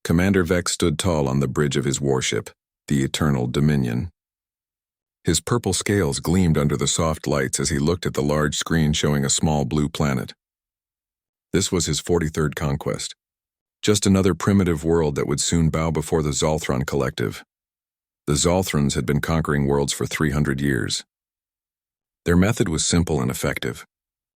Commander Vex stood tall on the bridge of his warship, the Eternal Dominion. His purple scales gleamed under the soft lights as he looked at the large screen showing a small blue planet. This was his 43rd conquest. Just another primitive world that would soon bow before the Zolthron Collective. The Zolthrons had been conquering worlds for 300 years. Their method was simple and effective.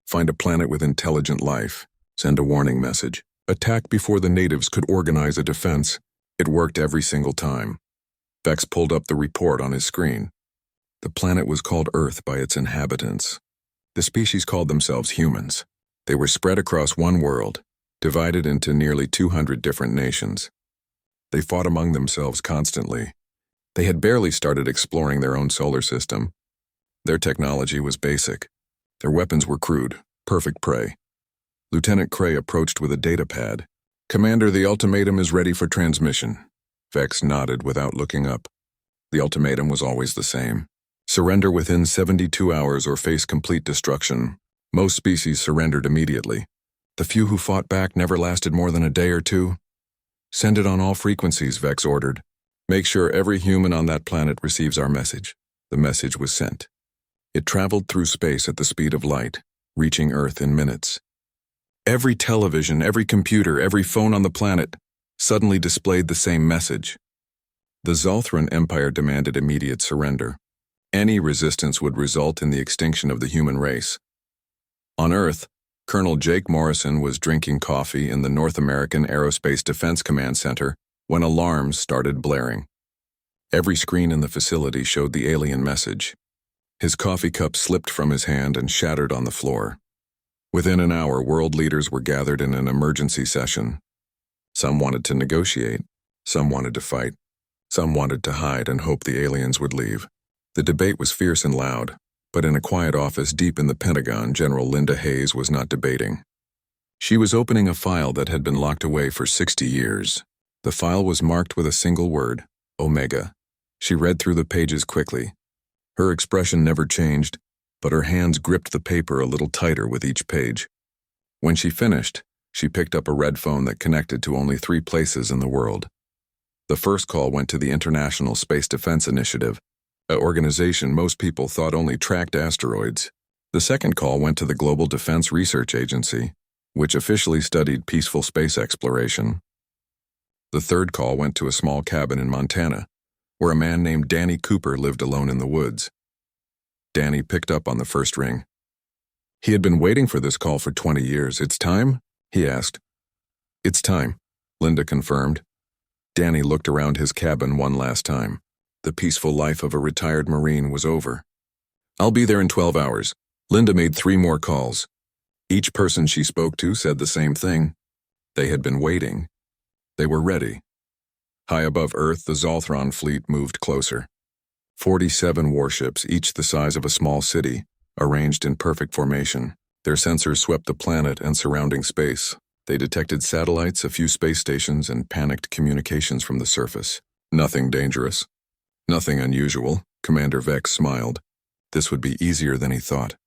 Find a planet with intelligent life, send a warning message, attack before the natives could organize a defense. It worked every single time. Vex pulled up the report on his screen. The planet was called Earth by its inhabitants. The species called themselves humans. They were spread across one world, divided into nearly 200 different nations. They fought among themselves constantly. They had barely started exploring their own solar system. Their technology was basic. Their weapons were crude, perfect prey. Lieutenant Cray approached with a data pad. "Commander, the ultimatum is ready for transmission." Vex nodded without looking up. The ultimatum was always the same. Surrender within 72 hours or face complete destruction. Most species surrendered immediately. The few who fought back never lasted more than a day or two. "Send it on all frequencies," Vex ordered. "Make sure every human on that planet receives our message." The message was sent. It traveled through space at the speed of light, reaching Earth in minutes. Every television, every computer, every phone on the planet suddenly displayed the same message. The Zolthron Empire demanded immediate surrender. Any resistance would result in the extinction of the human race. On Earth, Colonel Jake Morrison was drinking coffee in the North American Aerospace Defense Command Center when alarms started blaring. Every screen in the facility showed the alien message. His coffee cup slipped from his hand and shattered on the floor. Within an hour, world leaders were gathered in an emergency session. Some wanted to negotiate, some wanted to fight, some wanted to hide and hope the aliens would leave. The debate was fierce and loud, but in a quiet office deep in the Pentagon, General Linda Hayes was not debating. She was opening a file that had been locked away for 60 years. The file was marked with a single word, Omega. She read through the pages quickly. Her expression never changed, but her hands gripped the paper a little tighter with each page. When she finished, she picked up a red phone that connected to only 3 places in the world. The first call went to the International Space Defense Initiative, an organization most people thought only tracked asteroids. The second call went to the Global Defense Research Agency, which officially studied peaceful space exploration. The third call went to a small cabin in Montana, where a man named Danny Cooper lived alone in the woods. Danny picked up on the first ring. He had been waiting for this call for 20 years. "It's time?" he asked. "It's time," Linda confirmed. Danny looked around his cabin one last time. The peaceful life of a retired Marine was over. "I'll be there in 12 hours. Linda made 3 more calls. Each person she spoke to said the same thing. They had been waiting. They were ready. High above Earth, the Zolthron fleet moved closer. 47 warships, each the size of a small city, arranged in perfect formation. Their sensors swept the planet and surrounding space. They detected satellites, a few space stations, and panicked communications from the surface. Nothing dangerous. Nothing unusual. Commander Vex smiled. This would be easier than he thought.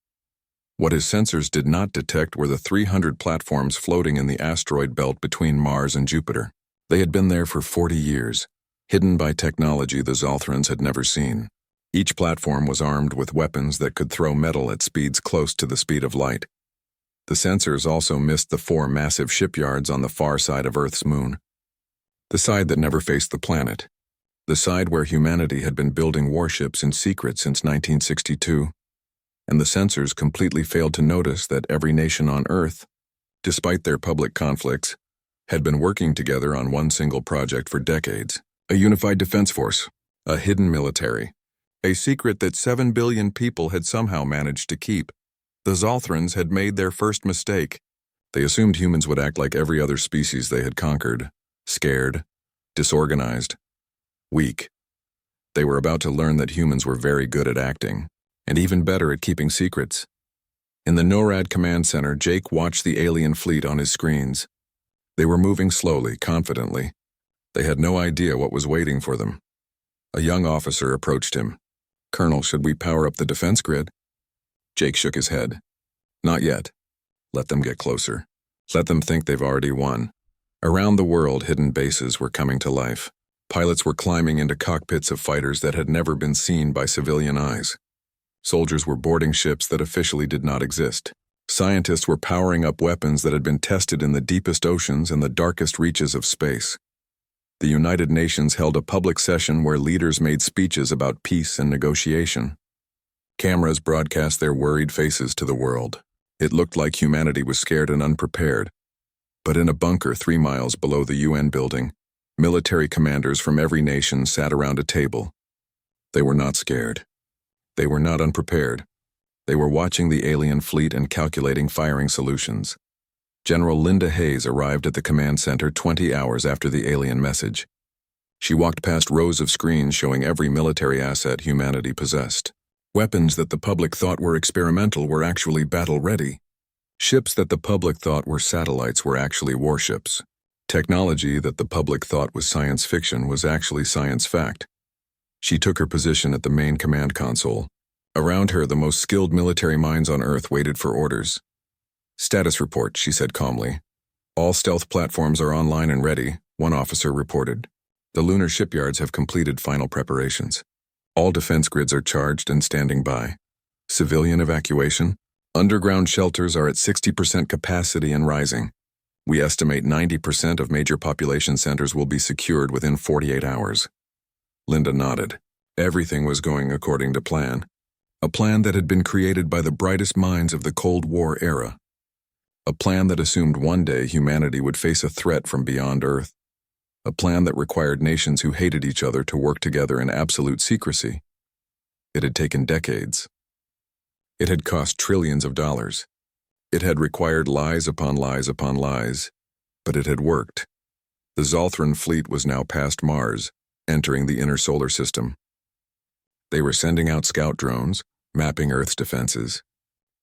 What his sensors did not detect were the 300 platforms floating in the asteroid belt between Mars and Jupiter. They had been there for 40 years, hidden by technology the Zolthrons had never seen. Each platform was armed with weapons that could throw metal at speeds close to the speed of light. The sensors also missed the 4 massive shipyards on the far side of Earth's moon. The side that never faced the planet. The side where humanity had been building warships in secret since 1962. And the sensors completely failed to notice that every nation on Earth, despite their public conflicts, had been working together on one single project for decades. A unified defense force, a hidden military, a secret that 7 billion people had somehow managed to keep. The Zolthrons had made their first mistake. They assumed humans would act like every other species they had conquered, scared, disorganized, weak. They were about to learn that humans were very good at acting, and even better at keeping secrets. In the NORAD command center, Jake watched the alien fleet on his screens. They were moving slowly, confidently. They had no idea what was waiting for them. A young officer approached him. "Colonel, should we power up the defense grid?" Jake shook his head. "Not yet. Let them get closer. Let them think they've already won. Around the world, hidden bases were coming to life. Pilots were climbing into cockpits of fighters that had never been seen by civilian eyes. Soldiers were boarding ships that officially did not exist. Scientists were powering up weapons that had been tested in the deepest oceans and the darkest reaches of space. The United Nations held a public session where leaders made speeches about peace and negotiation. Cameras broadcast their worried faces to the world. It looked like humanity was scared and unprepared. But in a bunker 3 miles below the UN building, military commanders from every nation sat around a table. They were not scared. They were not unprepared. They were watching the alien fleet and calculating firing solutions. General Linda Hayes arrived at the command center 20 hours after the alien message. She walked past rows of screens showing every military asset humanity possessed. Weapons that the public thought were experimental were actually battle-ready. Ships that the public thought were satellites were actually warships. Technology that the public thought was science fiction was actually science fact. She took her position at the main command console. Around her, the most skilled military minds on Earth waited for orders. "Status report," she said calmly. "All stealth platforms are online and ready," one officer reported. "The lunar shipyards have completed final preparations. All defense grids are charged and standing by. Civilian evacuation? Underground shelters are at 60% capacity and rising. We estimate 90% of major population centers will be secured within 48 hours. Linda nodded. Everything was going according to plan. A plan that had been created by the brightest minds of the Cold War era. A plan that assumed one day humanity would face a threat from beyond Earth. A plan that required nations who hated each other to work together in absolute secrecy. It had taken decades. It had cost trillions of dollars. It had required lies upon lies upon lies, but it had worked. The Zolthran fleet was now past Mars, entering the inner solar system. They were sending out scout drones, mapping Earth's defenses.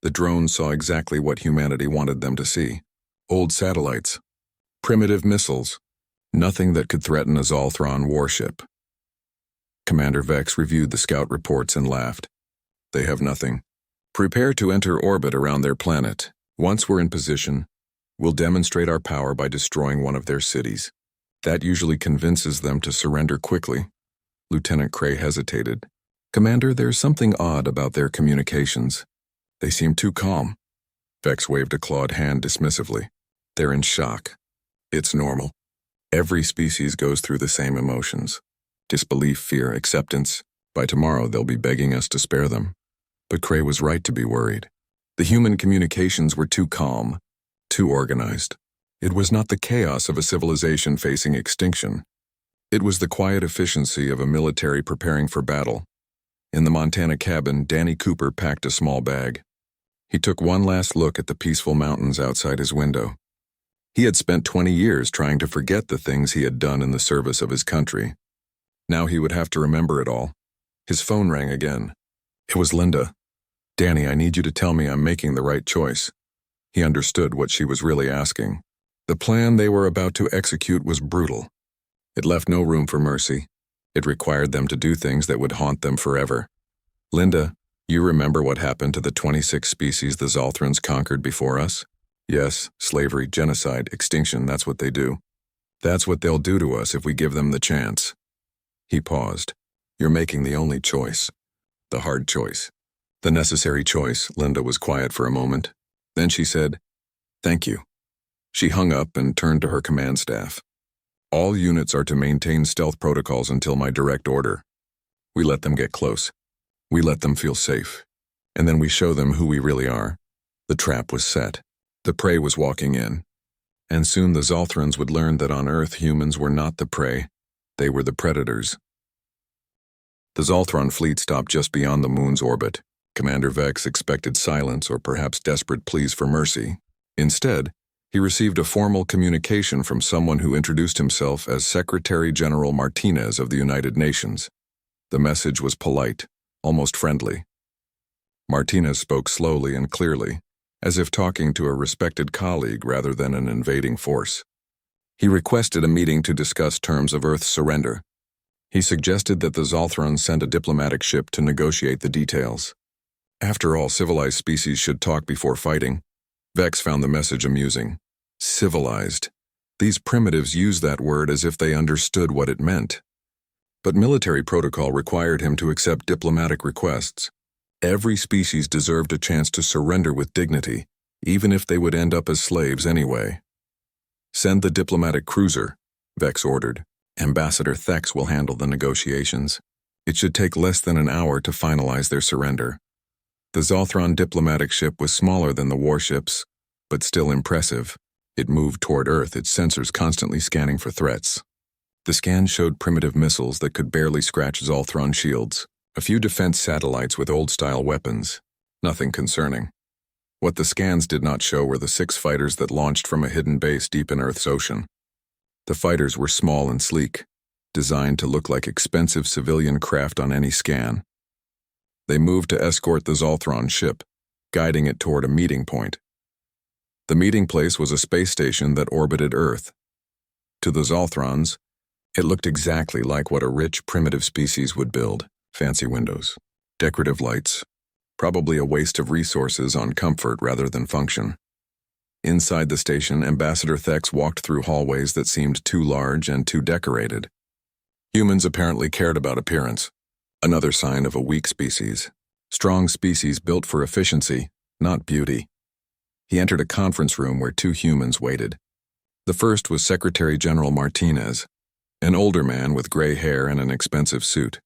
The drones saw exactly what humanity wanted them to see. Old satellites. Primitive missiles. Nothing that could threaten a Zolthran warship. Commander Vex reviewed the scout reports and laughed. "They have nothing. Prepare to enter orbit around their planet. Once we're in position, we'll demonstrate our power by destroying one of their cities. That usually convinces them to surrender quickly." Lieutenant Cray hesitated. "Commander, there's something odd about their communications. They seem too calm." Vex waved a clawed hand dismissively. "They're in shock. It's normal. Every species goes through the same emotions. Disbelief, fear, acceptance. By tomorrow, they'll be begging us to spare them." But Cray was right to be worried. The human communications were too calm, too organized. It was not the chaos of a civilization facing extinction. It was the quiet efficiency of a military preparing for battle. In the Montana cabin, Danny Cooper packed a small bag. He took one last look at the peaceful mountains outside his window. He had spent 20 years trying to forget the things he had done in the service of his country. Now he would have to remember it all. His phone rang again. It was Linda. "Danny, I need you to tell me I'm making the right choice." He understood what she was really asking. The plan they were about to execute was brutal. It left no room for mercy. It required them to do things that would haunt them forever. "Linda, you remember what happened to the 26 species the Zolthrans conquered before us?" "Yes, slavery, genocide, extinction, that's what they do. That's what they'll do to us if we give them the chance." He paused. "You're making the only choice. The hard choice. The necessary choice." Linda was quiet for a moment. Then she said, "Thank you." She hung up and turned to her command staff. "All units are to maintain stealth protocols until my direct order. We let them get close. We let them feel safe. And then we show them who we really are." The trap was set. The prey was walking in. And soon the Zolthrans would learn that on Earth humans were not the prey. They were the predators. The Zolthran fleet stopped just beyond the moon's orbit. Commander Vex expected silence or perhaps desperate pleas for mercy. Instead, he received a formal communication from someone who introduced himself as Secretary General Martinez of the United Nations. The message was polite, almost friendly. Martinez spoke slowly and clearly, as if talking to a respected colleague rather than an invading force. He requested a meeting to discuss terms of Earth's surrender. He suggested that the Zolthrans send a diplomatic ship to negotiate the details. After all, civilized species should talk before fighting. Vex found the message amusing. Civilized. These primitives used that word as if they understood what it meant. But military protocol required him to accept diplomatic requests. Every species deserved a chance to surrender with dignity, even if they would end up as slaves anyway. "Send the diplomatic cruiser," Vex ordered. "Ambassador Thex will handle the negotiations. It should take less than an hour to finalize their surrender." The Zothron diplomatic ship was smaller than the warships, but still impressive. It moved toward Earth, its sensors constantly scanning for threats. The scans showed primitive missiles that could barely scratch Zothron shields, a few defense satellites with old-style weapons. Nothing concerning. What the scans did not show were the 6 fighters that launched from a hidden base deep in Earth's ocean. The fighters were small and sleek, designed to look like expensive civilian craft on any scan. They moved to escort the Zothron ship, guiding it toward a meeting point. The meeting place was a space station that orbited Earth. To the Zothrons, it looked exactly like what a rich, primitive species would build. Fancy windows, decorative lights, probably a waste of resources on comfort rather than function. Inside the station, Ambassador Thex walked through hallways that seemed too large and too decorated. Humans apparently cared about appearance, another sign of a weak species. Strong species built for efficiency, not beauty. He entered a conference room where 2 humans waited. The first was Secretary General Martinez, an older man with gray hair and an expensive suit.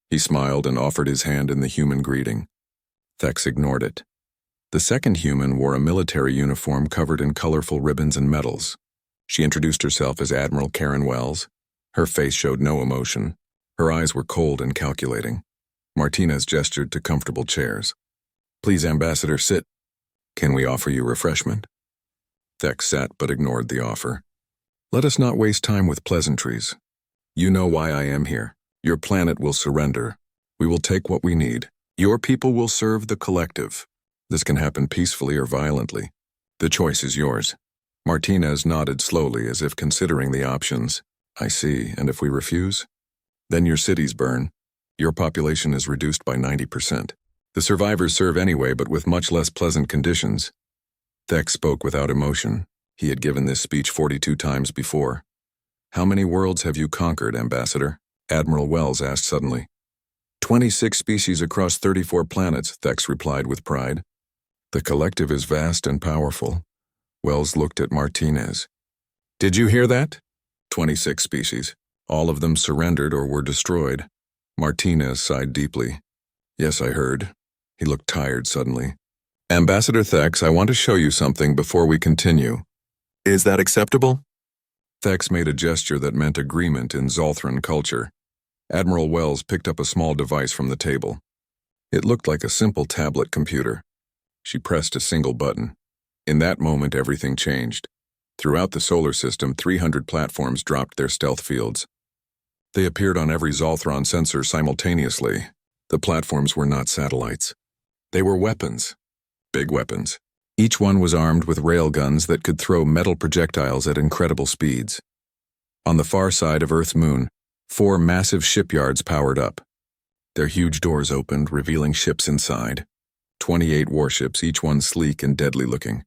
He smiled and offered his hand in the human greeting. Thex ignored it. The second human wore a military uniform covered in colorful ribbons and medals. She introduced herself as Admiral Karen Wells. Her face showed no emotion. Her eyes were cold and calculating. Martinez gestured to comfortable chairs. "Please, Ambassador, sit. Can we offer you refreshment?" Thex sat but ignored the offer. "Let us not waste time with pleasantries. You know why I am here. Your planet will surrender. We will take what we need. Your people will serve the collective. This can happen peacefully or violently. The choice is yours." Martinez nodded slowly as if considering the options. "I see, and if we refuse? Then your cities burn. Your population is reduced by 90%. The survivors serve anyway, but with much less pleasant conditions." Thex spoke without emotion. He had given this speech 42 times before. "How many worlds have you conquered, Ambassador?" Admiral Wells asked suddenly. 26 species across 34 planets, Thex replied with pride. "The collective is vast and powerful." Wells looked at Martinez. "Did you hear that? 26 species. All of them surrendered or were destroyed." Martinez sighed deeply. "Yes, I heard." He looked tired suddenly. "Ambassador Thex, I want to show you something before we continue. Is that acceptable?" Thex made a gesture that meant agreement in Zothran culture. Admiral Wells picked up a small device from the table. It looked like a simple tablet computer. She pressed a single button. In that moment, everything changed. Throughout the solar system, 300 platforms dropped their stealth fields. They appeared on every Zothron sensor simultaneously. The platforms were not satellites. They were weapons. Big weapons. Each one was armed with railguns that could throw metal projectiles at incredible speeds. On the far side of Earth's moon, 4 massive shipyards powered up. Their huge doors opened, revealing ships inside. 28 warships, each one sleek and deadly-looking.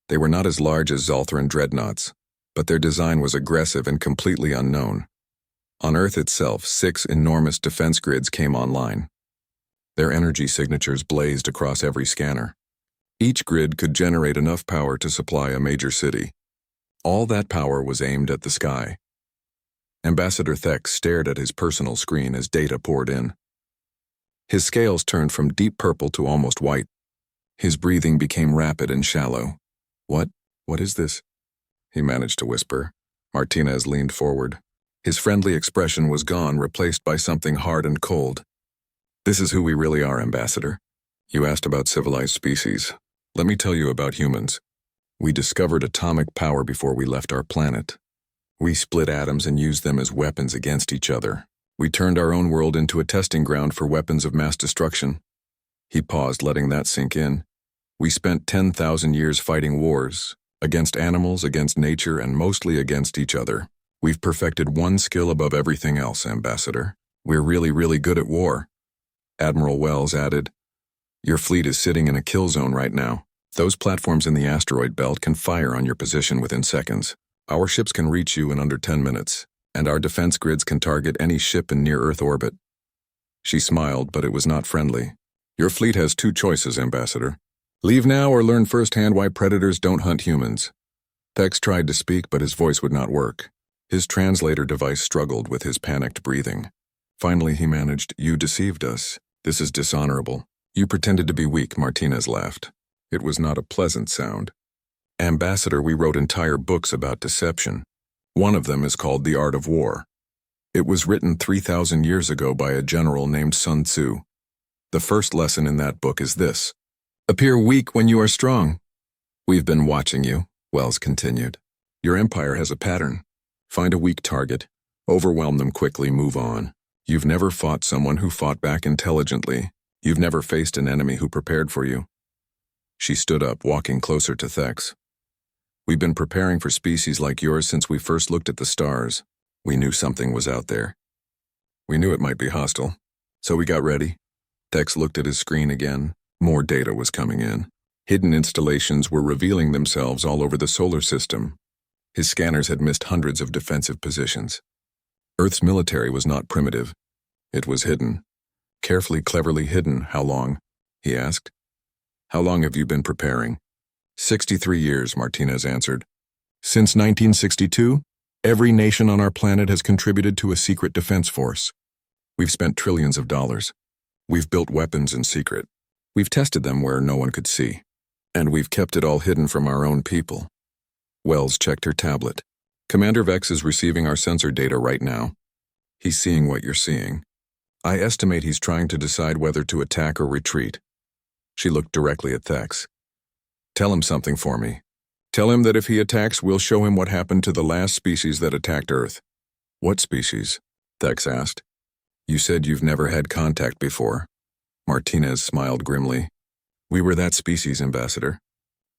They were not as large as Zothran dreadnoughts, but their design was aggressive and completely unknown. On Earth itself, 6 enormous defense grids came online. Their energy signatures blazed across every scanner. Each grid could generate enough power to supply a major city. All that power was aimed at the sky. Ambassador Thex stared at his personal screen as data poured in. His scales turned from deep purple to almost white. His breathing became rapid and shallow. What is this?" he managed to whisper. Martinez leaned forward. His friendly expression was gone, replaced by something hard and cold. "This is who we really are, Ambassador. You asked about civilized species. Let me tell you about humans. We discovered atomic power before we left our planet. We split atoms and used them as weapons against each other. We turned our own world into a testing ground for weapons of mass destruction." He paused, letting that sink in. "We spent 10,000 years fighting wars, against animals, against nature, and mostly against each other. We've perfected one skill above everything else, Ambassador. We're really, really good at war." Admiral Wells added, "Your fleet is sitting in a kill zone right now. Those platforms in the asteroid belt can fire on your position within seconds. Our ships can reach you in under 10 minutes, and our defense grids can target any ship in near-Earth orbit. She smiled, but it was not friendly. Your fleet has two choices, Ambassador. Leave now or learn firsthand why predators don't hunt humans. Thex tried to speak, but his voice would not work. His translator device struggled with his panicked breathing. Finally, he managed, "You deceived us. This is dishonorable." "You pretended to be weak," Martinez laughed. It was not a pleasant sound. "Ambassador, we wrote entire books about deception. One of them is called The Art of War. It was written 3,000 years ago by a general named Sun Tzu. The first lesson in that book is this: appear weak when you are strong." "We've been watching you," Wells continued. "Your empire has a pattern. Find a weak target, overwhelm them quickly, move on. You've never fought someone who fought back intelligently. You've never faced an enemy who prepared for you." She stood up, walking closer to Thex. "We've been preparing for species like yours since we first looked at the stars. We knew something was out there. We knew it might be hostile, so we got ready." Thex looked at his screen again. More data was coming in. Hidden installations were revealing themselves all over the solar system. His scanners had missed hundreds of defensive positions. Earth's military was not primitive. It was hidden. Carefully, cleverly hidden. "How long?" he asked. "How long have you been preparing?" 63 years, Martinez answered. "Since 1962, every nation on our planet has contributed to a secret defense force. We've spent trillions of dollars. We've built weapons in secret. We've tested them where no one could see. And we've kept it all hidden from our own people." Wells checked her tablet. "Commander Vex is receiving our sensor data right now. He's seeing what you're seeing. I estimate he's trying to decide whether to attack or retreat." She looked directly at Thex. "Tell him something for me. Tell him that if he attacks, we'll show him what happened to the last species that attacked Earth." "What species?" Thex asked. "You said you've never had contact before." Martinez smiled grimly. "We were that species, Ambassador.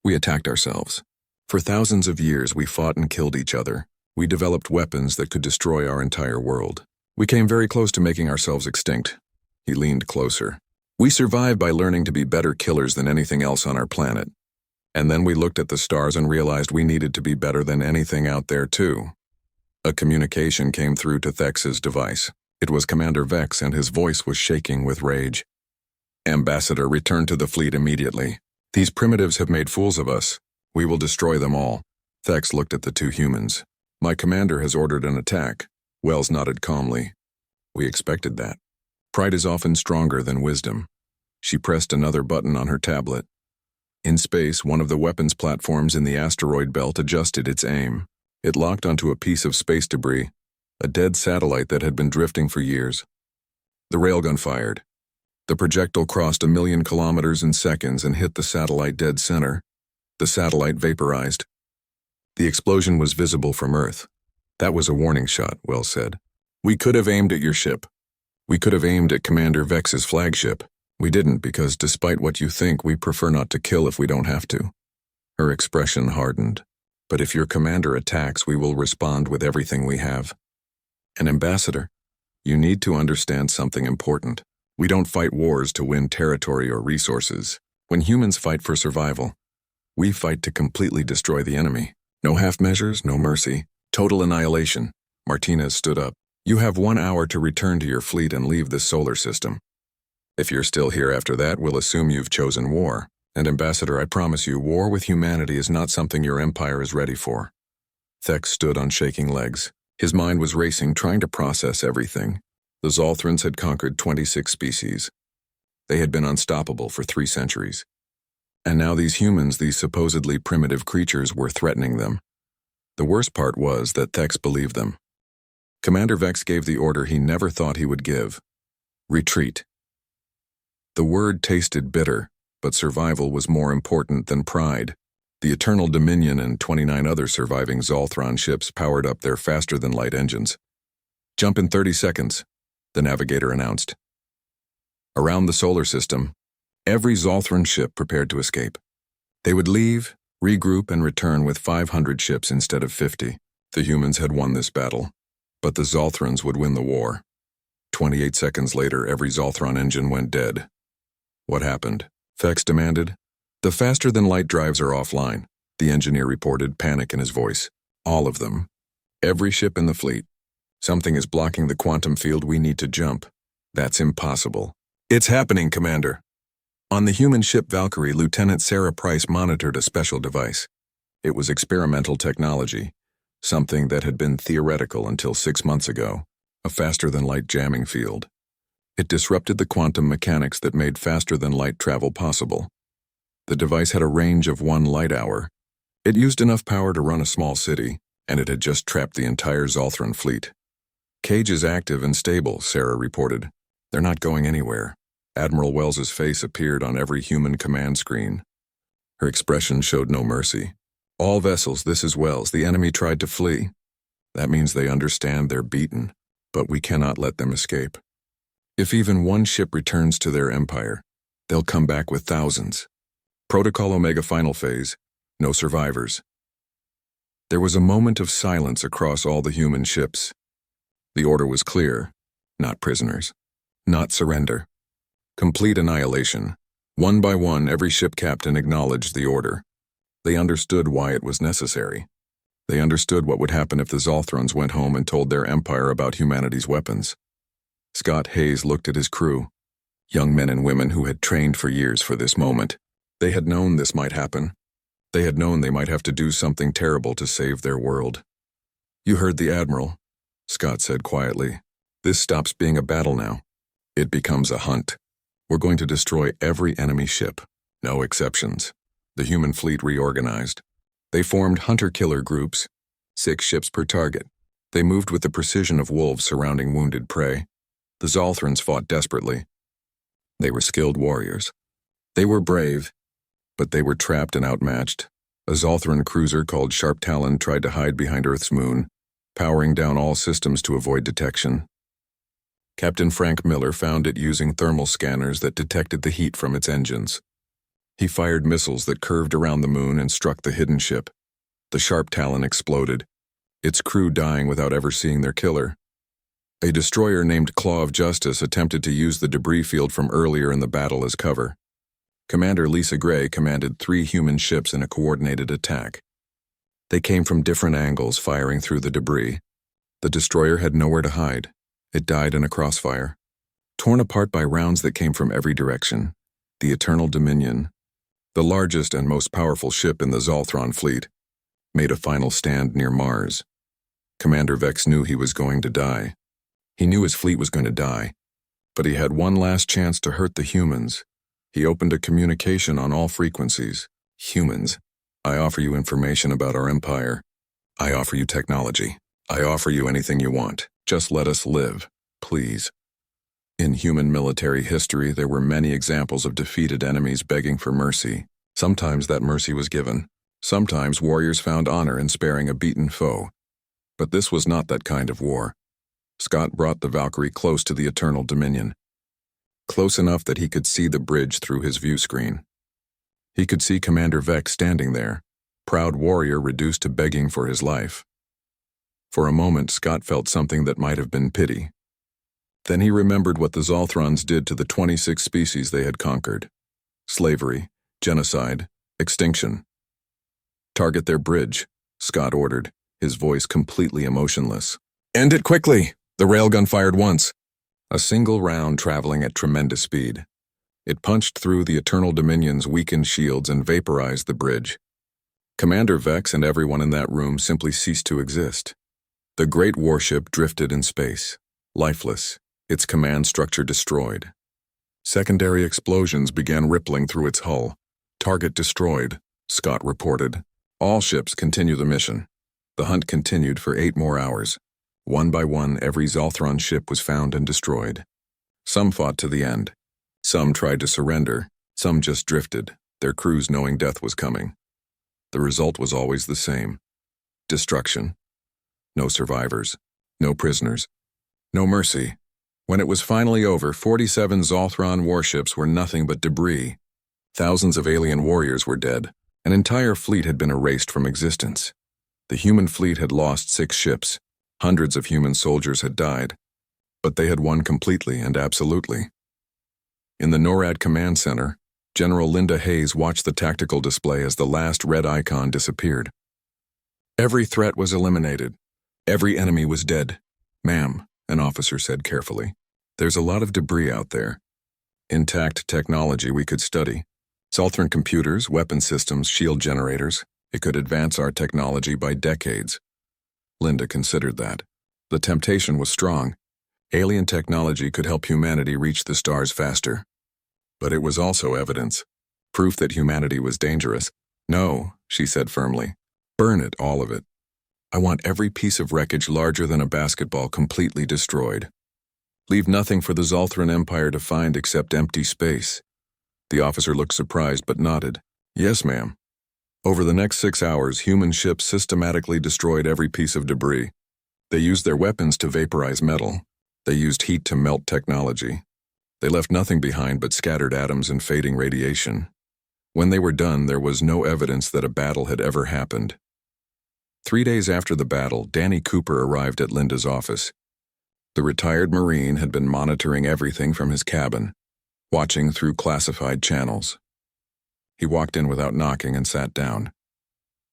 We attacked ourselves. For thousands of years, we fought and killed each other. We developed weapons that could destroy our entire world. We came very close to making ourselves extinct." He leaned closer. "We survived by learning to be better killers than anything else on our planet. And then we looked at the stars and realized we needed to be better than anything out there, too." A communication came through to Thex's device. It was Commander Vex, and his voice was shaking with rage. "Ambassador, return to the fleet immediately. These primitives have made fools of us. We will destroy them all." Thex looked at the two humans. "My commander has ordered an attack." Wells nodded calmly. "We expected that. Pride is often stronger than wisdom." She pressed another button on her tablet. In space, one of the weapons platforms in the asteroid belt adjusted its aim. It locked onto a piece of space debris, a dead satellite that had been drifting for years. The railgun fired. The projectile crossed 1,000,000 kilometers in seconds and hit the satellite dead center. The satellite vaporized. The explosion was visible from Earth. "That was a warning shot," Wells said. "We could have aimed at your ship. We could have aimed at Commander Vex's flagship. We didn't because, despite what you think, we prefer not to kill if we don't have to." Her expression hardened. "But if your commander attacks, we will respond with everything we have. And Ambassador, you need to understand something important. We don't fight wars to win territory or resources. When humans fight for survival, we fight to completely destroy the enemy. No half measures, no mercy. Total annihilation." Martinez stood up. "You have 1 hour to return to your fleet and leave this solar system. If you're still here after that, we'll assume you've chosen war. And Ambassador, I promise you, war with humanity is not something your empire is ready for." Thex stood on shaking legs. His mind was racing, trying to process everything. The Zolthrans had conquered 26 species. They had been unstoppable for 3 centuries. And now these humans, these supposedly primitive creatures, were threatening them. The worst part was that Thex believed them. Commander Vex gave the order he never thought he would give. Retreat. The word tasted bitter, but survival was more important than pride. The Eternal Dominion and 29 other surviving Zolthron ships powered up their faster-than-light engines. "Jump in 30 seconds, the navigator announced. Around the solar system, every Zolthran ship prepared to escape. They would leave, regroup, and return with 500 ships instead of 50. The humans had won this battle, but the Zolthrans would win the war. 28 seconds later, every Zolthron engine went dead. "What happened?" Vex demanded. "The faster-than-light drives are offline," the engineer reported, panic in his voice. All of them. Every ship in the fleet. Something is blocking the quantum field. We need to jump. That's impossible. It's happening, Commander. On the human ship Valkyrie, Lieutenant Sarah Price monitored a special device. It was experimental technology, something that had been theoretical until 6 months ago, a faster-than-light jamming field. It disrupted the quantum mechanics that made faster-than-light travel possible. The device had a range of 1 light hour. It used enough power to run a small city, and it had just trapped the entire Zolthran fleet. Cage is active and stable, Sarah reported. They're not going anywhere. Admiral Wells's face appeared on every human command screen. Her expression showed no mercy. All vessels, this is Wells. The enemy tried to flee. That means they understand they're beaten, but we cannot let them escape. If even one ship returns to their empire, they'll come back with thousands. Protocol Omega final phase, no survivors. There was a moment of silence across all the human ships. The order was clear. Not prisoners. Not surrender. Complete annihilation. One by one, every ship captain acknowledged the order. They understood why it was necessary. They understood what would happen if the Zolthrons went home and told their empire about humanity's weapons. Scott Hayes looked at his crew, young men and women who had trained for years for this moment. They had known this might happen. They had known they might have to do something terrible to save their world. "You heard the Admiral," Scott said quietly. "This stops being a battle now. It becomes a hunt. We're going to destroy every enemy ship. No exceptions." The human fleet reorganized. They formed hunter-killer groups, 6 ships per target. They moved with the precision of wolves surrounding wounded prey. The Zolthrans fought desperately. They were skilled warriors. They were brave, but they were trapped and outmatched. A Zolthran cruiser called Sharp Talon tried to hide behind Earth's moon, powering down all systems to avoid detection. Captain Frank Miller found it using thermal scanners that detected the heat from its engines. He fired missiles that curved around the moon and struck the hidden ship. The Sharp Talon exploded, its crew dying without ever seeing their killer. A destroyer named Claw of Justice attempted to use the debris field from earlier in the battle as cover. Commander Lisa Gray commanded 3 human ships in a coordinated attack. They came from different angles, firing through the debris. The destroyer had nowhere to hide. It died in a crossfire, torn apart by rounds that came from every direction. The Eternal Dominion, the largest and most powerful ship in the Zolthran fleet, made a final stand near Mars. Commander Vex knew he was going to die. He knew his fleet was going to die, but he had one last chance to hurt the humans. He opened a communication on all frequencies. "Humans, I offer you information about our empire. I offer you technology. I offer you anything you want. Just let us live, please." In human military history, there were many examples of defeated enemies begging for mercy. Sometimes that mercy was given. Sometimes warriors found honor in sparing a beaten foe. But this was not that kind of war. Scott brought the Valkyrie close to the Eternal Dominion. Close enough that he could see the bridge through his view screen. He could see Commander Vex standing there, proud warrior reduced to begging for his life. For a moment, Scott felt something that might have been pity. Then he remembered what the Zolthrons did to the 26 species they had conquered. Slavery, genocide, extinction. "Target their bridge," Scott ordered, his voice completely emotionless. "End it quickly!" The railgun fired once. A single round traveling at tremendous speed. It punched through the Eternal Dominion's weakened shields and vaporized the bridge. Commander Vex and everyone in that room simply ceased to exist. The great warship drifted in space, lifeless, its command structure destroyed. Secondary explosions began rippling through its hull. "Target destroyed," Scott reported. "All ships continue the mission." The hunt continued for 8 more hours. One by one, every Zolthran ship was found and destroyed. Some fought to the end. Some tried to surrender. Some just drifted, their crews knowing death was coming. The result was always the same. Destruction. No survivors. No prisoners. No mercy. When it was finally over, 47 Zolthran warships were nothing but debris. Thousands of alien warriors were dead. An entire fleet had been erased from existence. The human fleet had lost 6 ships. Hundreds of human soldiers had died. But they had won completely and absolutely. In the NORAD Command Center, General Linda Hayes watched the tactical display as the last red icon disappeared. Every threat was eliminated. Every enemy was dead. "Ma'am," an officer said carefully, "there's a lot of debris out there. Intact technology we could study. Zolthran computers, weapon systems, shield generators. It could advance our technology by decades." Linda considered that. The temptation was strong. Alien technology could help humanity reach the stars faster. But it was also evidence. Proof that humanity was dangerous. "No," she said firmly. "Burn it, all of it. I want every piece of wreckage larger than a basketball completely destroyed. Leave nothing for the Zolthran Empire to find except empty space." The officer looked surprised but nodded. "Yes, ma'am." Over the next 6 hours, human ships systematically destroyed every piece of debris. They used their weapons to vaporize metal. They used heat to melt technology. They left nothing behind but scattered atoms and fading radiation. When they were done, there was no evidence that a battle had ever happened. 3 days after the battle, Danny Cooper arrived at Linda's office. The retired Marine had been monitoring everything from his cabin, watching through classified channels. He walked in without knocking and sat down.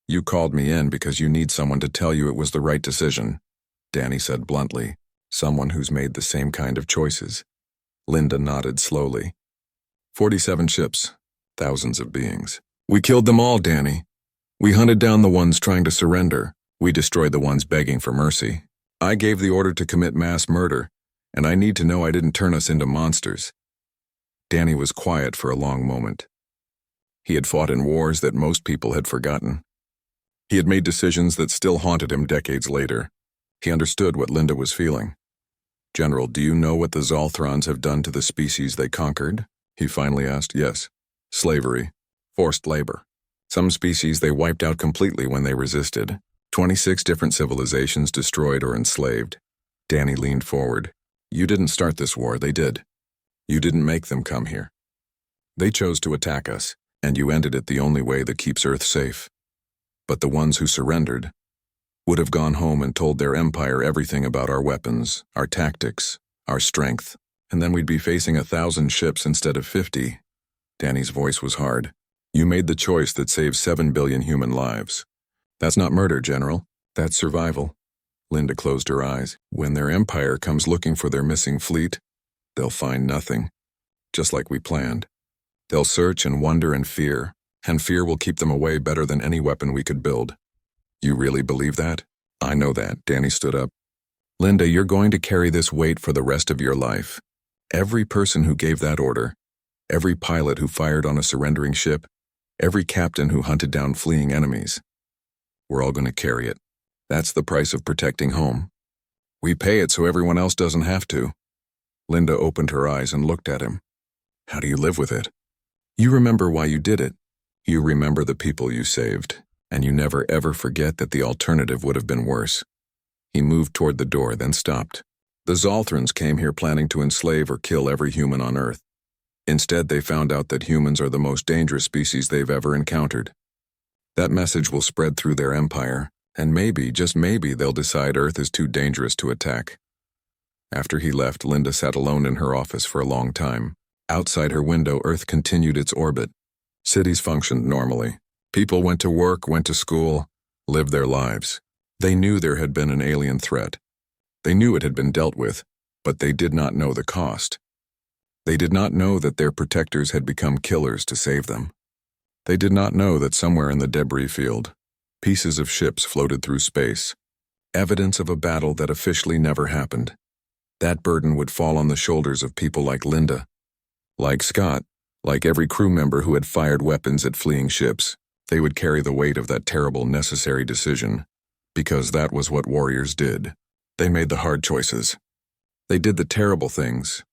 "You called me in because you need someone to tell you it was the right decision," Danny said bluntly. "Someone who's made the same kind of choices." Linda nodded slowly. 47 ships, thousands of beings. "We killed them all, Danny. We hunted down the ones trying to surrender. We destroyed the ones begging for mercy. I gave the order to commit mass murder, and I need to know I didn't turn us into monsters." Danny was quiet for a long moment. He had fought in wars that most people had forgotten. He had made decisions that still haunted him decades later. He understood what Linda was feeling. "General, do you know what the Zolthrons have done to the species they conquered?" he finally asked. "Yes. Slavery. Forced labor. Some species they wiped out completely when they resisted. 26 different civilizations destroyed or enslaved." Danny leaned forward. "You didn't start this war, they did. You didn't make them come here. They chose to attack us, and you ended it the only way that keeps Earth safe. But the ones who surrendered would have gone home and told their empire everything about our weapons, our tactics, our strength, and then we'd be facing 1,000 ships instead of 50. Danny's voice was hard. "You made the choice that saved 7 billion human lives. That's not murder, General. That's survival." Linda closed her eyes. "When their empire comes looking for their missing fleet, they'll find nothing, just like we planned. They'll search and wonder and fear will keep them away better than any weapon we could build." "You really believe that?" "I know that." Danny stood up. "Linda, you're going to carry this weight for the rest of your life. Every person who gave that order, every pilot who fired on a surrendering ship, every captain who hunted down fleeing enemies. We're all going to carry it. That's the price of protecting home. We pay it so everyone else doesn't have to." Linda opened her eyes and looked at him. "How do you live with it? You remember why you did it. You remember the people you saved, and you never ever forget that the alternative would have been worse." He moved toward the door, then stopped. "The Zolthrans came here planning to enslave or kill every human on Earth. Instead, they found out that humans are the most dangerous species they've ever encountered. That message will spread through their empire, and maybe, just maybe, they'll decide Earth is too dangerous to attack." After he left, Linda sat alone in her office for a long time. Outside her window, Earth continued its orbit. Cities functioned normally. People went to work, went to school, lived their lives. They knew there had been an alien threat. They knew it had been dealt with, but they did not know the cost. They did not know that their protectors had become killers to save them. They did not know that somewhere in the debris field, pieces of ships floated through space, evidence of a battle that officially never happened. That burden would fall on the shoulders of people like Linda, like Scott, like every crew member who had fired weapons at fleeing ships. They would carry the weight of that terrible necessary decision, because that was what warriors did. They made the hard choices. They did the terrible things.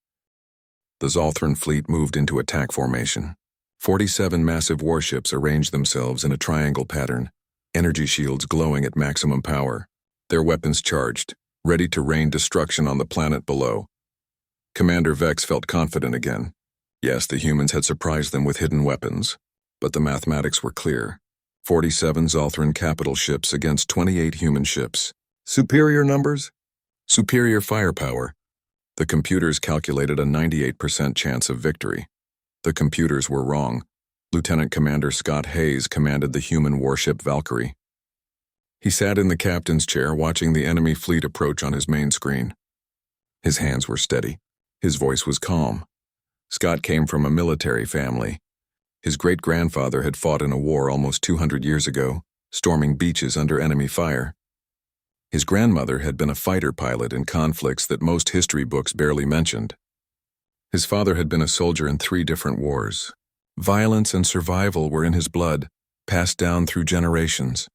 The Zolthran fleet moved into attack formation. 47 massive warships arranged themselves in a triangle pattern, energy shields glowing at maximum power, their weapons charged, ready to rain destruction on the planet below. Commander Vex felt confident again. Yes, the humans had surprised them with hidden weapons, but the mathematics were clear. 47 Zolthran capital ships against 28 human ships. Superior numbers? Superior firepower. The computers calculated a 98% chance of victory. The computers were wrong. Lieutenant Commander Scott Hayes commanded the human warship Valkyrie. He sat in the captain's chair watching the enemy fleet approach on his main screen. His hands were steady. His voice was calm. Scott came from a military family. His great-grandfather had fought in a war almost 200 years ago, storming beaches under enemy fire. His grandmother had been a fighter pilot in conflicts that most history books barely mentioned. His father had been a soldier in 3 different wars. Violence and survival were in his blood, passed down through generations.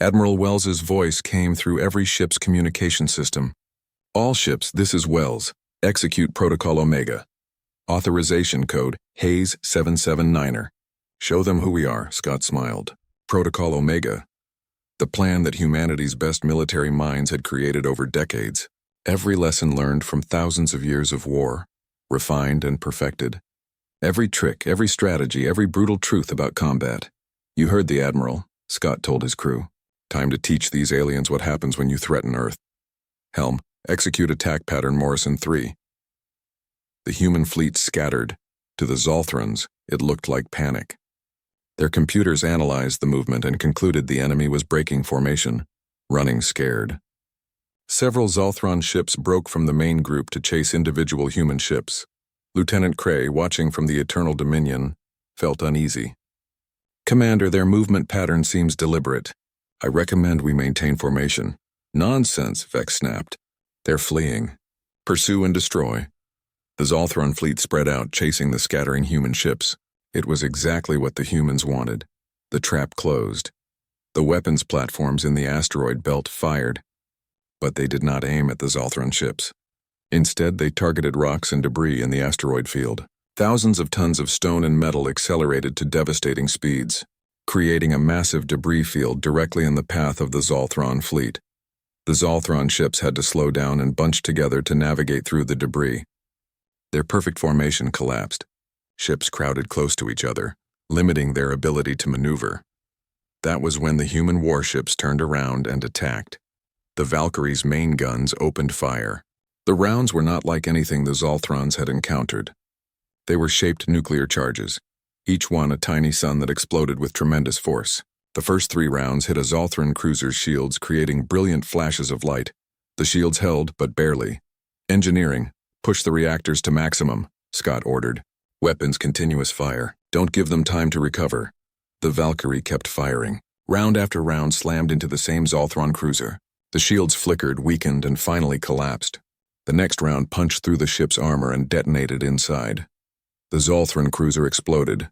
Admiral Wells's voice came through every ship's communication system. All ships, this is Wells. Execute Protocol Omega. Authorization code, Hayes 779er. Show them who we are, Scott smiled. Protocol Omega. The plan that humanity's best military minds had created over decades. Every lesson learned from thousands of years of war, refined and perfected. Every trick, every strategy, every brutal truth about combat. You heard the Admiral, Scott told his crew. Time to teach these aliens what happens when you threaten Earth. Helm, execute attack pattern Morrison 3. The human fleet scattered. To the Zolthrons, it looked like panic. Their computers analyzed the movement and concluded the enemy was breaking formation, running scared. Several Zolthron ships broke from the main group to chase individual human ships. Lieutenant Cray, watching from the Eternal Dominion, felt uneasy. Commander, their movement pattern seems deliberate. I recommend we maintain formation. Nonsense, Vex snapped. They're fleeing. Pursue and destroy. The Zolthron fleet spread out, chasing the scattering human ships. It was exactly what the humans wanted. The trap closed. The weapons platforms in the asteroid belt fired. But they did not aim at the Zolthron ships. Instead, they targeted rocks and debris in the asteroid field. Thousands of tons of stone and metal accelerated to devastating speeds, creating a massive debris field directly in the path of the Zolthron fleet. The Zolthron ships had to slow down and bunch together to navigate through the debris. Their perfect formation collapsed. Ships crowded close to each other, limiting their ability to maneuver. That was when the human warships turned around and attacked. The Valkyrie's main guns opened fire. The rounds were not like anything the Zolthrons had encountered. They were shaped nuclear charges, each one a tiny sun that exploded with tremendous force. The first 3 rounds hit a Zolthron cruiser's shields, creating brilliant flashes of light. The shields held, but barely. Engineering, push the reactors to maximum, Scott ordered. Weapons continuous fire. Don't give them time to recover. The Valkyrie kept firing. Round after round slammed into the same Zolthron cruiser. The shields flickered, weakened, and finally collapsed. The next round punched through the ship's armor and detonated inside. The Zolthron cruiser exploded,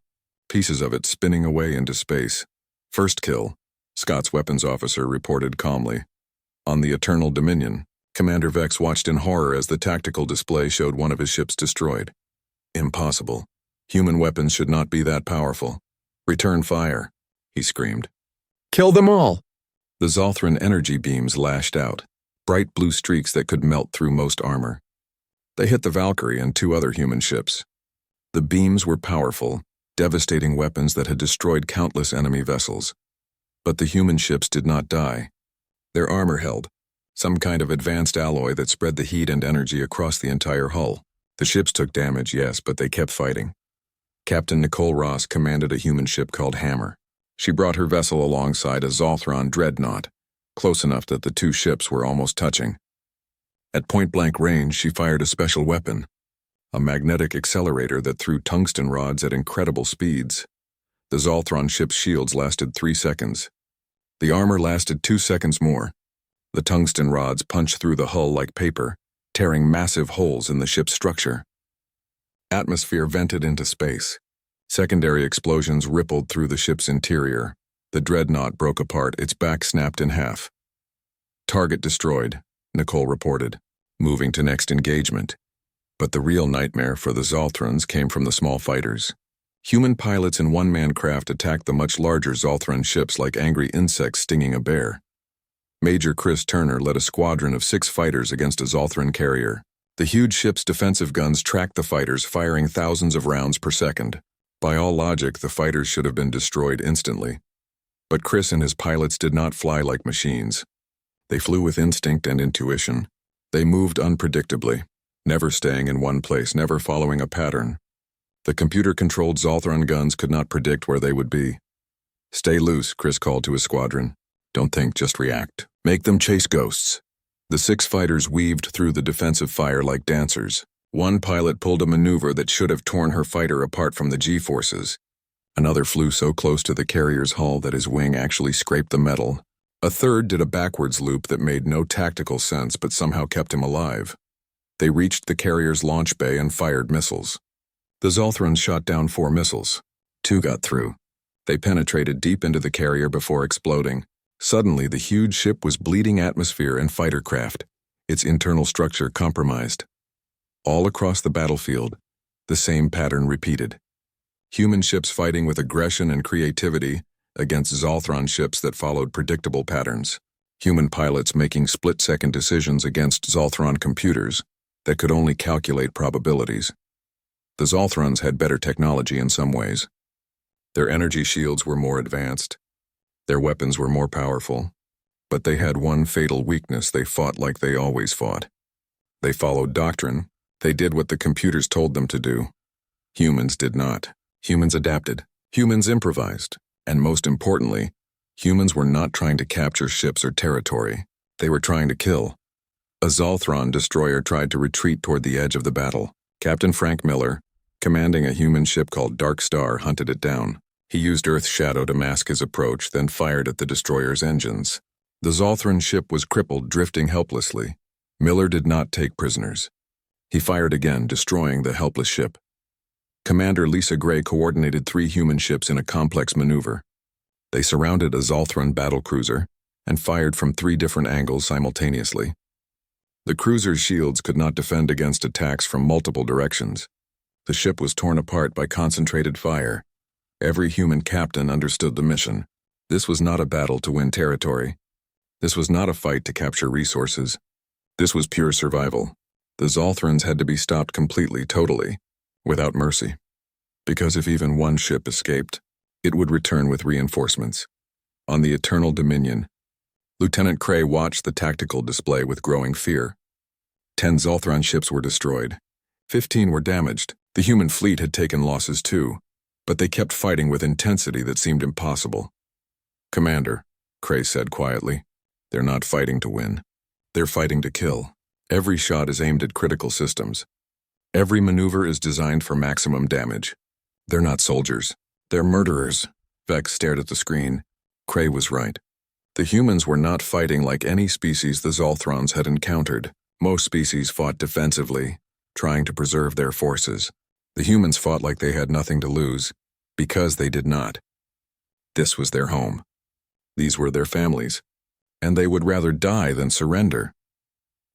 pieces of it spinning away into space. First kill, Scott's weapons officer reported calmly. On the Eternal Dominion, Commander Vex watched in horror as the tactical display showed one of his ships destroyed. Impossible. Human weapons should not be that powerful. Return fire, he screamed. Kill them all! The Zolthron energy beams lashed out, bright blue streaks that could melt through most armor. They hit the Valkyrie and 2 other human ships. The beams were powerful, devastating weapons that had destroyed countless enemy vessels. But the human ships did not die. Their armor held, some kind of advanced alloy that spread the heat and energy across the entire hull. The ships took damage, yes, but they kept fighting. Captain Nicole Ross commanded a human ship called Hammer. She brought her vessel alongside a Zolthron dreadnought, close enough that the 2 ships were almost touching. At point-blank range, she fired a special weapon, a magnetic accelerator that threw tungsten rods at incredible speeds. The Zolthron ship's shields lasted 3 seconds. The armor lasted 2 seconds more. The tungsten rods punched through the hull like paper, tearing massive holes in the ship's structure. Atmosphere vented into space. Secondary explosions rippled through the ship's interior. The dreadnought broke apart, its back snapped in half. Target destroyed, Nicole reported, moving to next engagement. But the real nightmare for the Zolthrons came from the small fighters. Human pilots in one-man craft attacked the much larger Zolthron ships like angry insects stinging a bear. Major Chris Turner led a squadron of 6 fighters against a Zolthron carrier. The huge ship's defensive guns tracked the fighters, firing thousands of rounds per second. By all logic, the fighters should have been destroyed instantly. But Chris and his pilots did not fly like machines. They flew with instinct and intuition. They moved unpredictably, never staying in one place, never following a pattern. The computer-controlled Zolthron guns could not predict where they would be. Stay loose, Chris called to his squadron. Don't think, just react. Make them chase ghosts. The 6 fighters weaved through the defensive fire like dancers. One pilot pulled a maneuver that should have torn her fighter apart from the G-forces. Another flew so close to the carrier's hull that his wing actually scraped the metal. A third did a backwards loop that made no tactical sense but somehow kept him alive. They reached the carrier's launch bay and fired missiles. The Zolthrons shot down 4 missiles. 2 got through. They penetrated deep into the carrier before exploding. Suddenly, the huge ship was bleeding atmosphere and fighter craft, its internal structure compromised. All across the battlefield, the same pattern repeated. Human ships fighting with aggression and creativity against Zolthron ships that followed predictable patterns. Human pilots making split-second decisions against Zolthron computers that could only calculate probabilities. The Zolthrons had better technology in some ways. Their energy shields were more advanced. Their weapons were more powerful. But they had one fatal weakness: they fought like they always fought. They followed doctrine. They did what the computers told them to do. Humans did not. Humans adapted. Humans improvised. And most importantly, humans were not trying to capture ships or territory. They were trying to kill. A Zolthron destroyer tried to retreat toward the edge of the battle. Captain Frank Miller, commanding a human ship called Dark Star, hunted it down. He used Earth's shadow to mask his approach, then fired at the destroyer's engines. The Zolthron ship was crippled, drifting helplessly. Miller did not take prisoners. He fired again, destroying the helpless ship. Commander Lisa Gray coordinated 3 human ships in a complex maneuver. They surrounded a Zolthron battlecruiser and fired from 3 different angles simultaneously. The cruiser's shields could not defend against attacks from multiple directions. The ship was torn apart by concentrated fire. Every human captain understood the mission. This was not a battle to win territory. This was not a fight to capture resources. This was pure survival. The Zolthrons had to be stopped completely, totally, without mercy. Because if even one ship escaped, it would return with reinforcements. On the Eternal Dominion, Lieutenant Cray watched the tactical display with growing fear. 10 Zolthron ships were destroyed. 15 were damaged. The human fleet had taken losses too, but they kept fighting with intensity that seemed impossible. "Commander," Cray said quietly, "they're not fighting to win. They're fighting to kill. Every shot is aimed at critical systems. Every maneuver is designed for maximum damage. They're not soldiers. They're murderers." Vex stared at the screen. Cray was right. The humans were not fighting like any species the Zolthrons had encountered. Most species fought defensively, trying to preserve their forces. The humans fought like they had nothing to lose, because they did not. This was their home. These were their families, and they would rather die than surrender.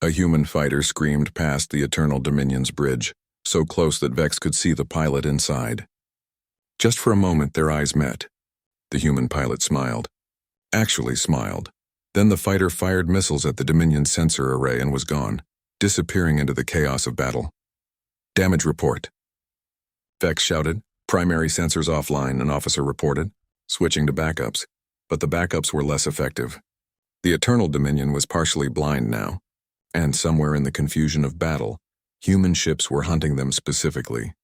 A human fighter screamed past the Eternal Dominion's bridge, so close that Vex could see the pilot inside. Just for a moment their eyes met. The human pilot smiled. Actually smiled. Then the fighter fired missiles at the Dominion sensor array and was gone, disappearing into the chaos of battle. "Damage report." Vex shouted. "Primary sensors offline," an officer reported, switching to backups, but the backups were less effective. The Eternal Dominion was partially blind now, and somewhere in the confusion of battle, human ships were hunting them specifically.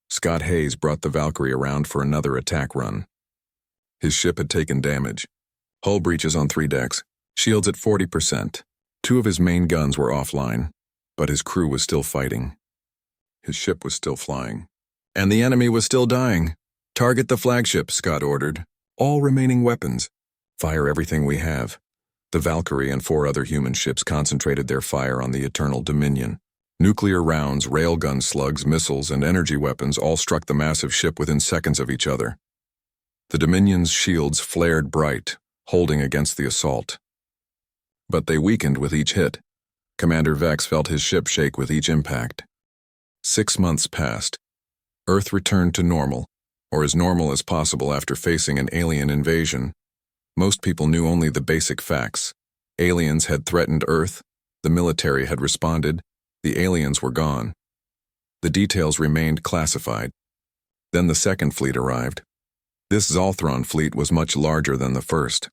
Scott Hayes brought the Valkyrie around for another attack run. His ship had taken damage. Hull breaches on 3 decks, shields at 40%. 2 of his main guns were offline, but his crew was still fighting. His ship was still flying. And the enemy was still dying. "Target the flagship," Scott ordered. "All remaining weapons. Fire everything we have." The Valkyrie and 4 other human ships concentrated their fire on the Eternal Dominion. Nuclear rounds, railgun slugs, missiles, and energy weapons all struck the massive ship within seconds of each other. The Dominion's shields flared bright, holding against the assault. But they weakened with each hit. Commander Vex felt his ship shake with each impact. 6 months passed. Earth returned to normal, or as normal as possible after facing an alien invasion. Most people knew only the basic facts. Aliens had threatened Earth, the military had responded, the aliens were gone. The details remained classified. Then the second fleet arrived. This Zolthron fleet was much larger than the first.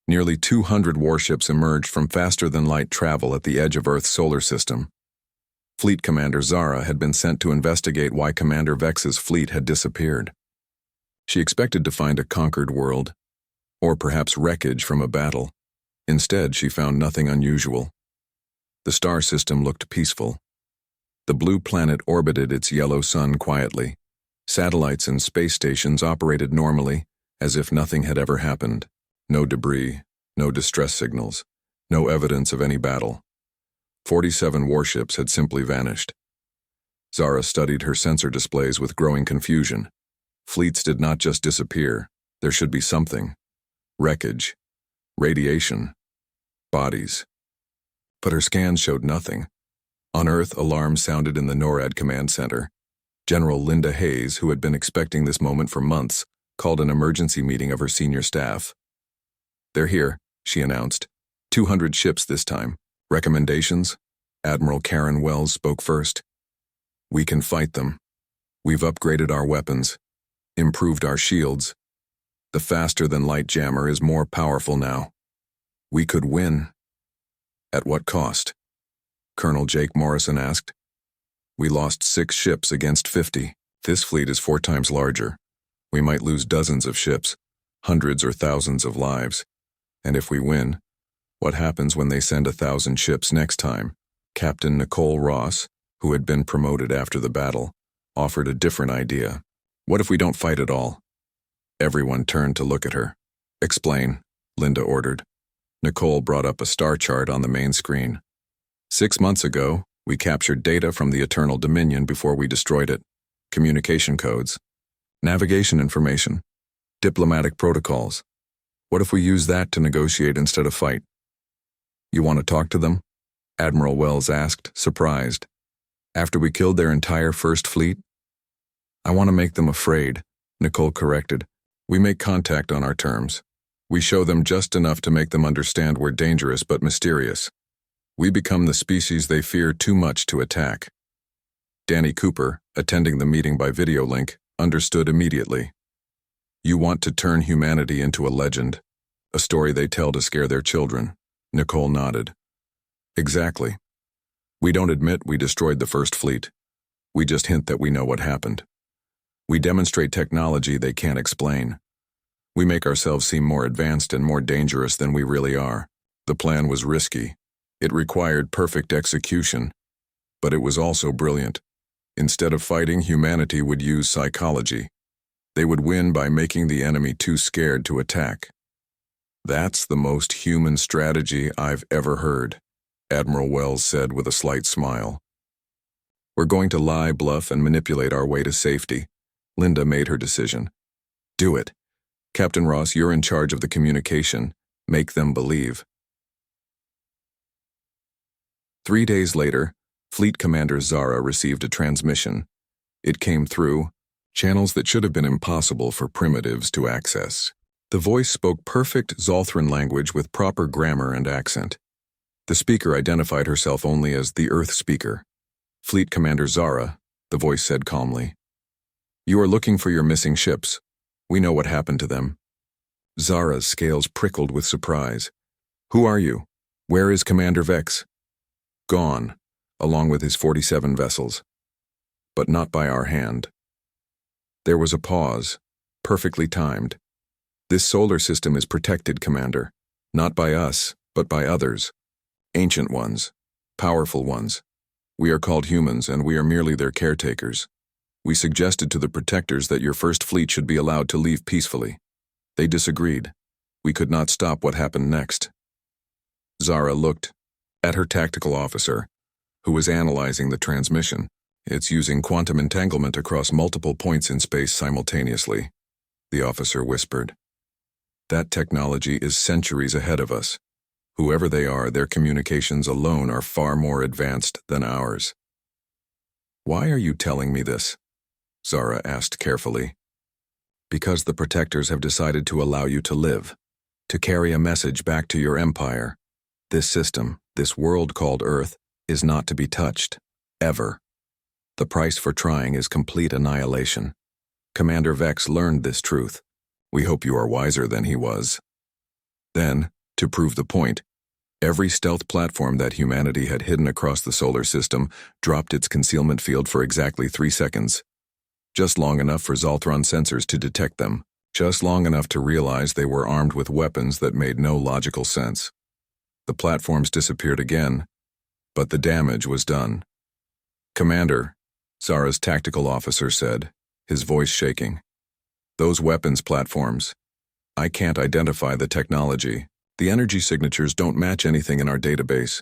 Nearly 200 warships emerged from faster-than-light travel at the edge of Earth's solar system. Fleet Commander Zara had been sent to investigate why Commander Vex's fleet had disappeared. She expected to find a conquered world. or perhaps wreckage from a battle. Instead, she found nothing unusual. The star system looked peaceful. The blue planet orbited its yellow sun quietly. Satellites and space stations operated normally, as if nothing had ever happened. No debris, no distress signals, no evidence of any battle. 47 warships had simply vanished. Zara studied her sensor displays with growing confusion. Fleets did not just disappear. There should be something. Wreckage, radiation, bodies. But her scans showed nothing. On Earth, alarms sounded in the NORAD command center. General Linda Hayes, who had been expecting this moment for months, called an emergency meeting of her senior staff. "They're here," she announced. 200 ships this time. Recommendations? Admiral Karen Wells spoke first. "We can fight them. We've upgraded our weapons, improved our shields. The faster-than-light jammer is more powerful now. We could win." "At what cost?" Colonel Jake Morrison asked. "We lost 6 ships against 50. This fleet is 4 times larger. We might lose dozens of ships, hundreds or thousands of lives. And if we win, what happens when they send 1,000 ships next time?" Captain Nicole Ross, who had been promoted after the battle, offered a different idea. "What if we don't fight at all?" Everyone turned to look at her. "Explain," Linda ordered. Nicole brought up a star chart on the main screen. 6 months ago, we captured data from the Eternal Dominion before we destroyed it. Communication codes, navigation information, diplomatic protocols. What if we use that to negotiate instead of fight? "You want to talk to them?" Admiral Wells asked, surprised. "After we killed their entire first fleet?" "I want to make them afraid," Nicole corrected. "We make contact on our terms. We show them just enough to make them understand we're dangerous but mysterious. We become the species they fear too much to attack." Danny Cooper, attending the meeting by video link, understood immediately. "You want to turn humanity into a legend, a story they tell to scare their children." Nicole nodded. "Exactly. We don't admit we destroyed the first fleet. We just hint that we know what happened. We demonstrate technology they can't explain. We make ourselves seem more advanced and more dangerous than we really are. The plan was risky. It required perfect execution. But it was also brilliant. Instead of fighting, humanity would use psychology. They would win by making the enemy too scared to attack. That's the most human strategy I've ever heard," Admiral Wells said with a slight smile. "We're going to lie, bluff, and manipulate our way to safety." Linda made her decision. "Do it. Captain Ross, you're in charge of the communication. Make them believe." 3 days later, Fleet Commander Zara received a transmission. It came through channels that should have been impossible for primitives to access. The voice spoke perfect Zolthran language with proper grammar and accent. The speaker identified herself only as the Earth speaker. "Fleet Commander Zara," the voice said calmly. "You are looking for your missing ships. We know what happened to them." Zara's scales prickled with surprise. "Who are you? Where is Commander Vex?" "Gone, along with his 47 vessels. But not by our hand." There was a pause, perfectly timed. "This solar system is protected, Commander. Not by us, but by others. Ancient ones, powerful ones. We are called humans, and we are merely their caretakers. We suggested to the protectors that your first fleet should be allowed to leave peacefully. They disagreed. We could not stop what happened next." Zara looked at her tactical officer, who was analyzing the transmission. "It's using quantum entanglement across multiple points in space simultaneously," the officer whispered. "That technology is centuries ahead of us. Whoever they are, their communications alone are far more advanced than ours." "Why are you telling me this?" Zara asked carefully. "Because the protectors have decided to allow you to live, to carry a message back to your empire. This system, this world called Earth, is not to be touched, ever. The price for trying is complete annihilation. Commander Vex learned this truth. We hope you are wiser than he was." Then, to prove the point, every stealth platform that humanity had hidden across the solar system dropped its concealment field for exactly 3 seconds, just long enough for Zoltron sensors to detect them. just long enough to realize they were armed with weapons that made no logical sense. The platforms disappeared again, but the damage was done. "Commander," Zara's tactical officer said, his voice shaking. "Those weapons platforms. I can't identify the technology. The energy signatures don't match anything in our database.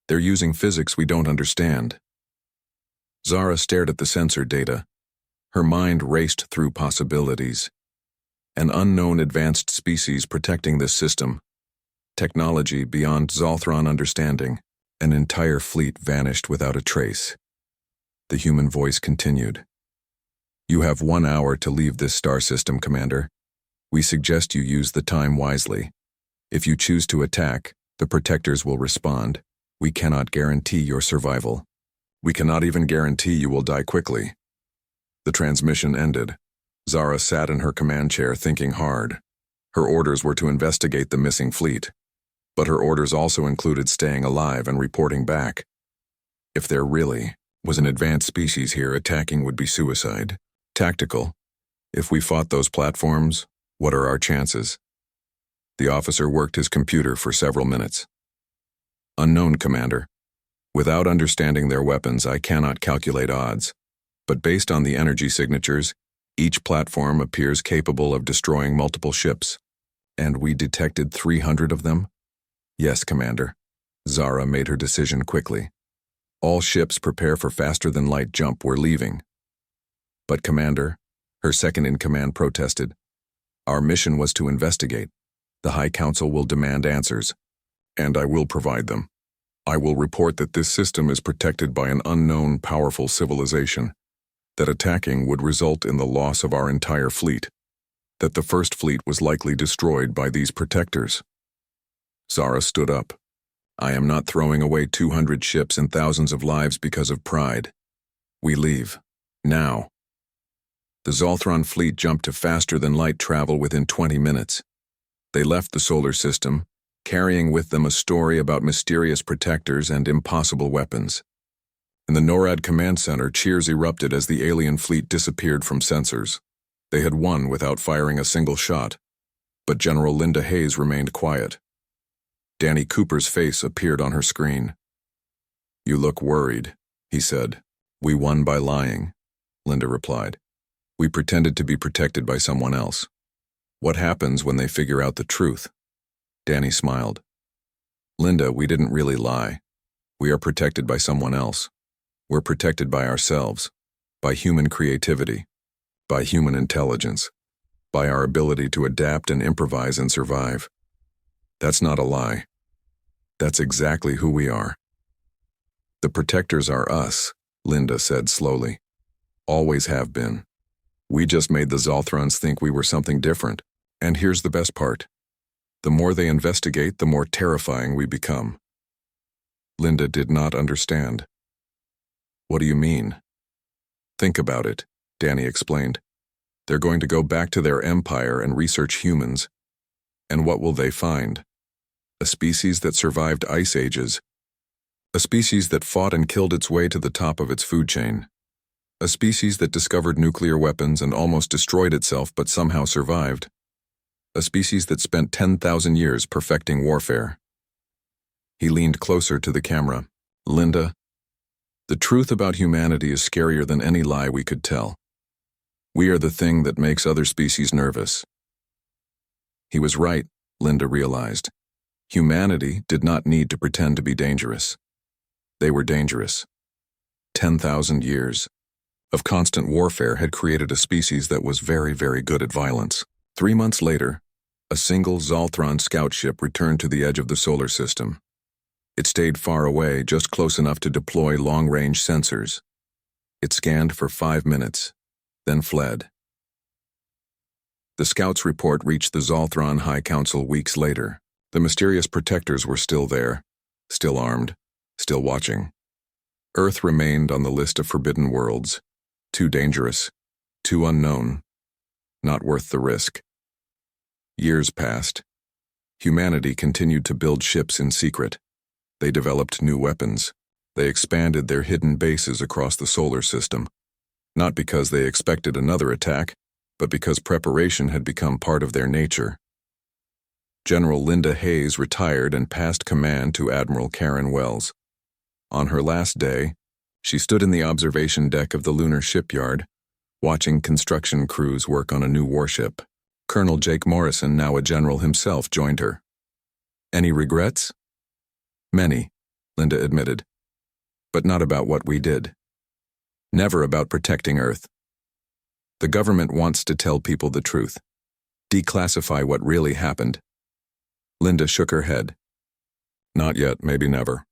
They're using physics we don't understand." Zara stared at the sensor data. Her mind raced through possibilities. An unknown advanced species protecting this system. Technology beyond Zolthron understanding. An entire fleet vanished without a trace. The human voice continued. "You have 1 hour to leave this star system, Commander. We suggest you use the time wisely. If you choose to attack, the protectors will respond. We cannot guarantee your survival. We cannot even guarantee you will die quickly." The transmission ended. Zara sat in her command chair thinking hard. Her orders were to investigate the missing fleet. But her orders also included staying alive and reporting back. If there really was an advanced species here, attacking would be suicide. Tactical. If we fought those platforms, what are our chances? The officer worked his computer for several minutes. "Unknown, Commander. Without understanding their weapons, I cannot calculate odds. But based on the energy signatures, each platform appears capable of destroying multiple ships. And we detected 300 of them?" "Yes, Commander." Zara made her decision quickly. "All ships prepare for faster-than-light jump. We're leaving." "But Commander," her second-in-command protested, "our mission was to investigate. The High Council will demand answers, and I will provide them. I will report that this system is protected by an unknown, powerful civilization, that attacking would result in the loss of our entire fleet, that the first fleet was likely destroyed by these protectors." Zara stood up. "I am not throwing away 200 ships and thousands of lives because of pride. We leave. Now." The Zolthron fleet jumped to faster-than-light travel within 20 minutes. They left the solar system, carrying with them a story about mysterious protectors and impossible weapons. In the NORAD command center, cheers erupted as the alien fleet disappeared from sensors. They had won without firing a single shot, but General Linda Hayes remained quiet. Danny Cooper's face appeared on her screen. "You look worried," he said. "We won by lying," Linda replied. "We pretended to be protected by someone else. What happens when they figure out the truth?" Danny smiled. "Linda, we didn't really lie. We are protected by someone else. We're protected by ourselves, by human creativity, by human intelligence, by our ability to adapt and improvise and survive. That's not a lie. That's exactly who we are." "The protectors are us," Linda said slowly. "Always have been. We just made the Zolthrons think we were something different. And here's the best part. The more they investigate, the more terrifying we become." Linda did not understand. "What do you mean?" "Think about it," Danny explained. "They're going to go back to their empire and research humans. And what will they find? A species that survived ice ages. A species that fought and killed its way to the top of its food chain. A species that discovered nuclear weapons and almost destroyed itself but somehow survived. A species that spent 10,000 years perfecting warfare." He leaned closer to the camera. "Linda, the truth about humanity is scarier than any lie we could tell. We are the thing that makes other species nervous." He was right, Linda realized. Humanity did not need to pretend to be dangerous. They were dangerous. 10,000 years of constant warfare had created a species that was very, very good at violence. 3 months later, a single Zolthron scout ship returned to the edge of the solar system. It stayed far away, just close enough to deploy long-range sensors. It scanned for 5 minutes, then fled. The scout's report reached the Zolthron High Council weeks later. The mysterious protectors were still there, still armed, still watching. Earth remained on the list of forbidden worlds. Too dangerous, too unknown, not worth the risk. Years passed. Humanity continued to build ships in secret. They developed new weapons. They expanded their hidden bases across the solar system. Not because they expected another attack, but because preparation had become part of their nature. General Linda Hayes retired and passed command to Admiral Karen Wells. On her last day, she stood in the observation deck of the lunar shipyard, watching construction crews work on a new warship. Colonel Jake Morrison, now a general himself, joined her. "Any regrets?" "Many," Linda admitted, "but not about what we did. Never about protecting Earth. The government wants to tell people the truth, declassify what really happened." Linda shook her head. "Not yet, maybe never."